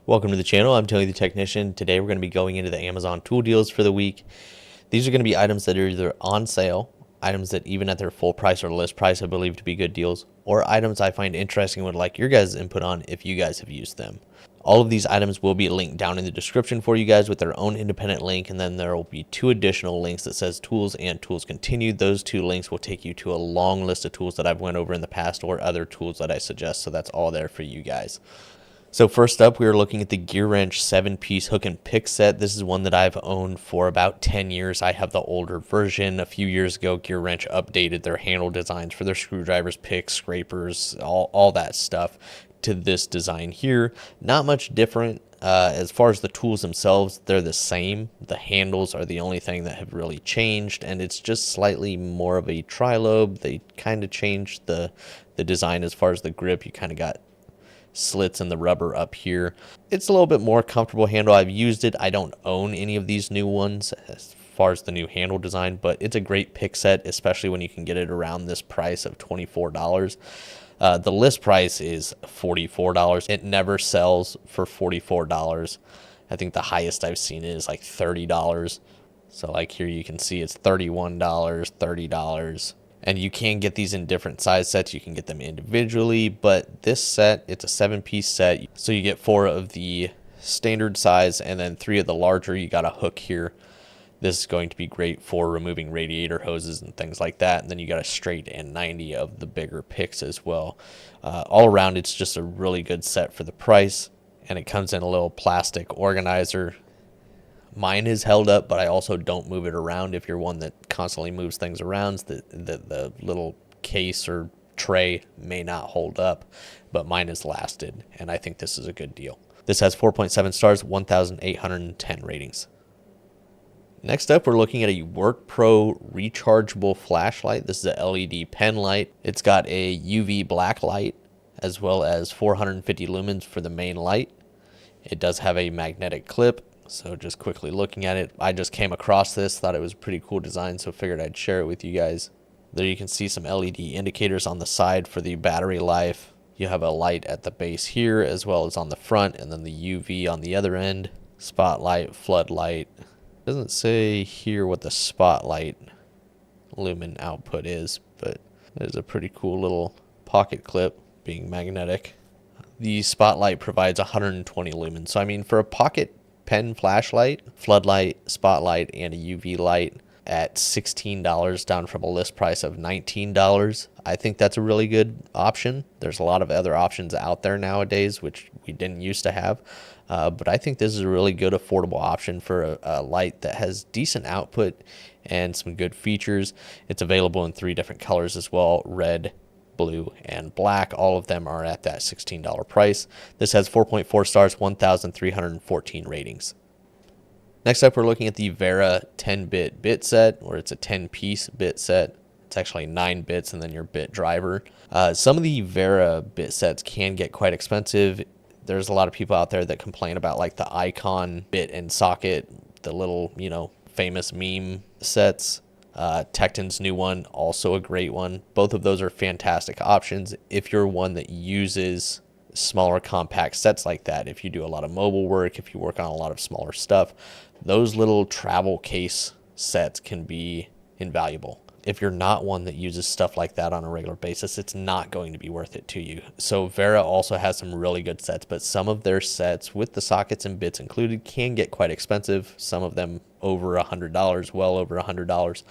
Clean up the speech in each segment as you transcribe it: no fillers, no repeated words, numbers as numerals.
Welcome to the channel. I'm Tony the Technician. Today we're going to be going into the Amazon tool deals for the week. These are going to be items that are either on sale, items that even at their full price or list price I believe to be good deals, or items I find interesting and would like your guys' input on if you guys have used them. All of these items will be linked down in the description for you guys with their own independent link, and then there will be two additional links that says tools and tools continued. Those two links will take you to a long list of tools that I've went over in the past or other tools that I suggest, so that's all there for you guys. So first up, we are looking at the Gearwrench 7-piece hook and pick set. This is one that I've owned for about 10 years. I have the older version. A few years ago, Gearwrench updated their handle designs for their screwdrivers, picks, scrapers, all that stuff to this design here. Not much different. As far as the tools themselves, they're the same. The handles are the only thing that have really changed, and it's just slightly more of a tri-lobe. They kind of changed the design as far as the grip. You kind of got slits in the rubber up here. It's a little bit more comfortable handle. I've used it. I don't own any of these new ones as far as the new handle design, but it's a great pick set, especially when you can get it around this price of $24. The list price is $44. It never sells for $44. I think the highest I've seen is like $30. So like here you can see it's $31, $30. And you can get these in different size sets. You can get them individually, but this set, it's a 7-piece set. So you get 4 of the standard size and then 3 of the larger. You got a hook here. This is going to be great for removing radiator hoses and things like that. And then you got a straight and 90 of the bigger picks as well. All around, it's just a really good set for the price. And it comes in a little plastic organizer. Mine is held up, but I also don't move it around. If you're one that constantly moves things around, the little case or tray may not hold up, but mine has lasted, and I think this is a good deal. This has 4.7 stars, 1,810 ratings. Next up, we're looking at a Workpro rechargeable flashlight. This is a LED pen light. It's got a UV black light as well as 450 lumens for the main light. It does have a magnetic clip. So just quickly looking at it, I just came across this, thought it was a pretty cool design, so figured I'd share it with you guys. There you can see some LED indicators on the side for the battery life. You have a light at the base here as well as on the front, and then the UV on the other end. Spotlight, floodlight. Doesn't say here what the spotlight lumen output is, but it is a pretty cool little pocket clip being magnetic. The spotlight provides 120 lumens. So I mean, for a pocket pen flashlight, floodlight, spotlight, and a UV light at $16 down from a list price of $19. I think that's a really good option. There's a lot of other options out there nowadays which we didn't used to have, but I think this is a really good affordable option for a light that has decent output and some good features. It's available in 3 different colors as well: red, blue, and black. All of them are at that $16 price. This has 4.4 stars, 1,314 ratings. Next up, we're looking at the Wera 10-bit bit set, or it's a 10-piece bit set. It's actually 9 bits and then your bit driver. Some of the Wera bit sets can get quite expensive. There's a lot of people out there that complain about like the icon bit and socket, the little, famous meme sets. Tecton's new one, also a great one. Both of those are fantastic options if you're one that uses smaller compact sets like that. If you do a lot of mobile work, if you work on a lot of smaller stuff, those little travel case sets can be invaluable. If you're not one that uses stuff like that on a regular basis, it's not going to be worth it to you. So Wera also has some really good sets, but some of their sets with the sockets and bits included can get quite expensive. Some of them over $100, well over $100.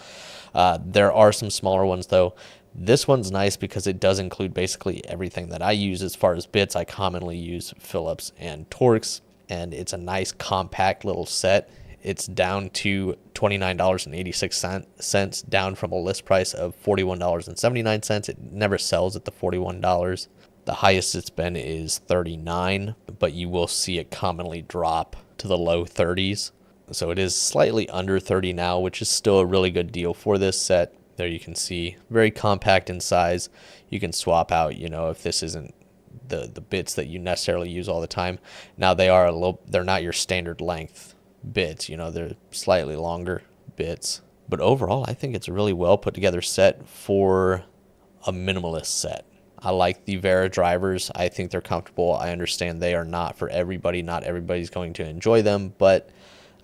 There are some smaller ones though. This one's nice because it does include basically everything that I use as far as bits. I commonly use Phillips and Torx, and it's a nice compact little set. It's down to $29.86, down from a list price of $41.79. It never sells at the $41. The highest it's been is $39, but you will see it commonly drop to the low 30s. So it is slightly under 30 now, which is still a really good deal for this set. There you can see, very compact in size. You can swap out, if this isn't the bits that you necessarily use all the time. Now they're not your standard length bits, they're slightly longer bits. But overall, I think it's a really well put together set for a minimalist set. I like the Wera drivers. I think they're comfortable. I understand they are not for everybody. Not everybody's going to enjoy them, but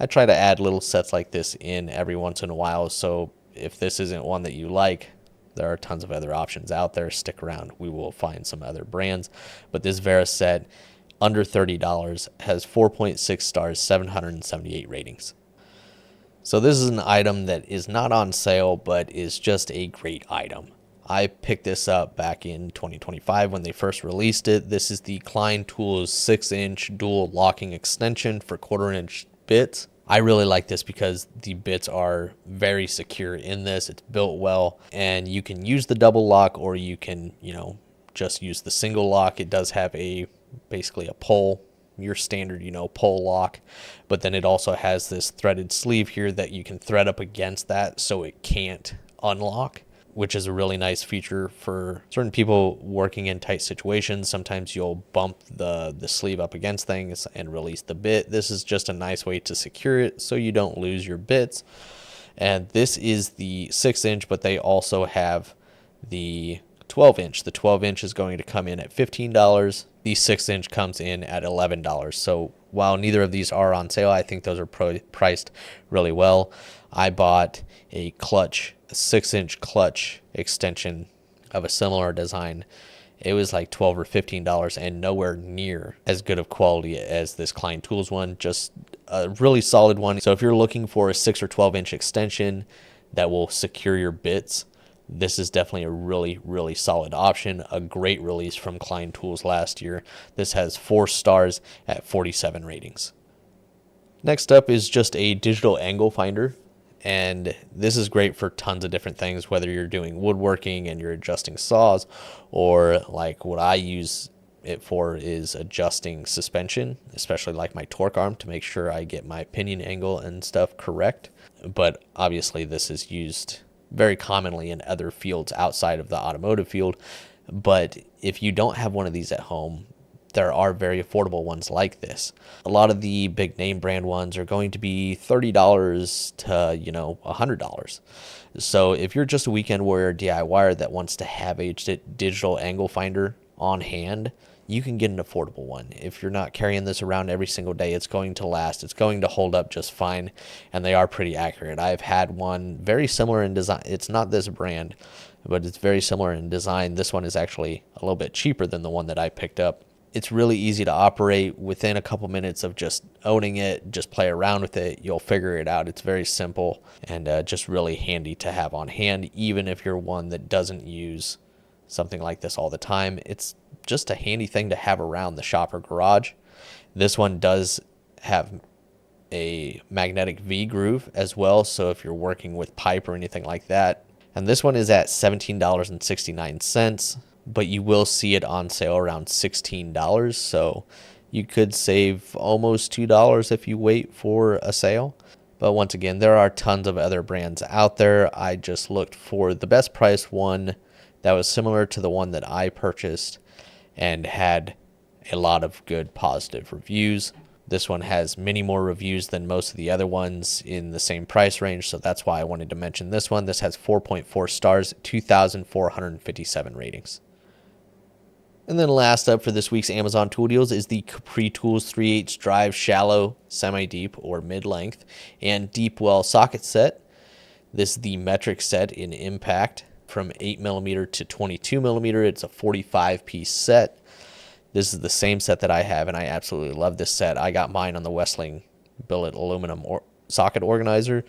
I try to add little sets like this in every once in a while. So if this isn't one that you like, there are tons of other options out there. Stick around. We will find some other brands. But this Wera set, under $30, has 4.6 stars, 778 ratings. So this is an item that is not on sale, but is just a great item. I picked this up back in 2025 when they first released it. This is the Klein Tools 6-inch dual locking extension for 1/4-inch bits. I really like this because the bits are very secure in this. It's built well, and you can use the double lock, or you can, just use the single lock. It does have basically a pull, your standard, pull lock, but then it also has this threaded sleeve here that you can thread up against that so it can't unlock, which is a really nice feature for certain people working in tight situations. Sometimes you'll bump the sleeve up against things and release the bit. This is just a nice way to secure it so you don't lose your bits. And this is the 6-inch, but they also have the 12-inch. The 12-inch is going to come in at $15. The 6-inch comes in at $11. So while neither of these are on sale, I think those are priced really well. I bought a 6-inch clutch extension of a similar design. It was like $12 or $15 and nowhere near as good of quality as this Klein Tools one. Just a really solid one. So if you're looking for a 6 or 12-inch extension that will secure your bits, this is definitely a really, really solid option. A great release from Klein Tools last year. This has 4 stars at 47 ratings. Next up is just a digital angle finder. And this is great for tons of different things, whether you're doing woodworking and you're adjusting saws, or like what I use it for is adjusting suspension, especially like my torque arm, to make sure I get my pinion angle and stuff correct. But obviously this is used very commonly in other fields outside of the automotive field. But if you don't have one of these at home, there are very affordable ones like this. A lot of the big name brand ones are going to be $30 to, $100. So if you're just a weekend warrior DIYer that wants to have a digital angle finder on hand, you can get an affordable one. If you're not carrying this around every single day, it's going to last. It's going to hold up just fine, and they are pretty accurate. I've had one very similar in design. It's not this brand, but it's very similar in design. This one is actually a little bit cheaper than the one that I picked up. It's really easy to operate. Within a couple minutes of just owning it, just play around with it, you'll figure it out. It's very simple and just really handy to have on hand, even if you're one that doesn't use something like this all the time. It's just a handy thing to have around the shop or garage. This one does have a magnetic V groove as well, so if you're working with pipe or anything like that. And this one is at $17.69, but you will see it on sale around $16, so you could save almost $2 if you wait for a sale. But once again, there are tons of other brands out there. I just looked for the best price one that was similar to the one that I purchased and had a lot of good positive reviews. This one has many more reviews than most of the other ones in the same price range, so that's why I wanted to mention this one. This has 4.4 stars, 2,457 ratings. And then last up for this week's Amazon tool deals is the Capri Tools 3/8 drive shallow, semi-deep, or mid-length, and deep well socket set. This is the metric set in impact from 8mm to 22mm. It's a 45-piece set. This is the same set that I have, and I absolutely love this set. I got mine on the Westling billet aluminum socket organizer.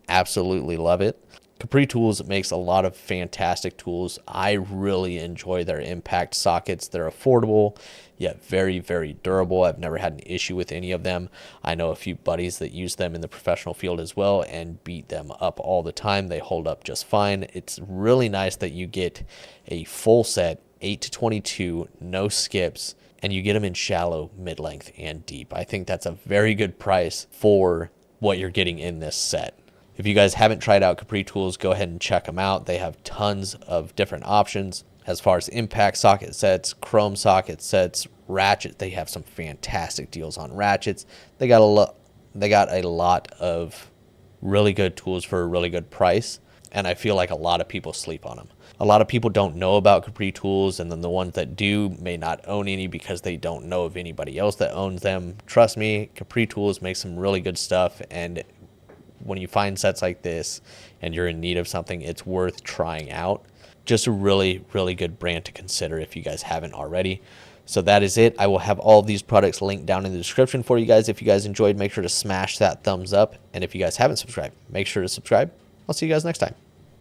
Absolutely love it. Capri Tools makes a lot of fantastic tools. I really enjoy their impact sockets. They're affordable, yet very, very durable. I've never had an issue with any of them. I know a few buddies that use them in the professional field as well and beat them up all the time. They hold up just fine. It's really nice that you get a full set, 8 to 22, no skips, and you get them in shallow, mid-length, and deep. I think that's a very good price for what you're getting in this set. If you guys haven't tried out Capri Tools, go ahead and check them out. They have tons of different options as far as impact socket sets, chrome socket sets, ratchet. They have some fantastic deals on ratchets. They got a lot of really good tools for a really good price. and I feel like a lot of people sleep on them. A lot of people don't know about Capri Tools, and then the ones that do may not own any because they don't know of anybody else that owns them. Trust me, Capri Tools makes some really good stuff, and when you find sets like this and you're in need of something, it's worth trying out. Just a really, really good brand to consider if you guys haven't already. So that is it. I will have all of these products linked down in the description for you guys. If you guys enjoyed, make sure to smash that thumbs up. And if you guys haven't subscribed, make sure to subscribe. I'll see you guys next time.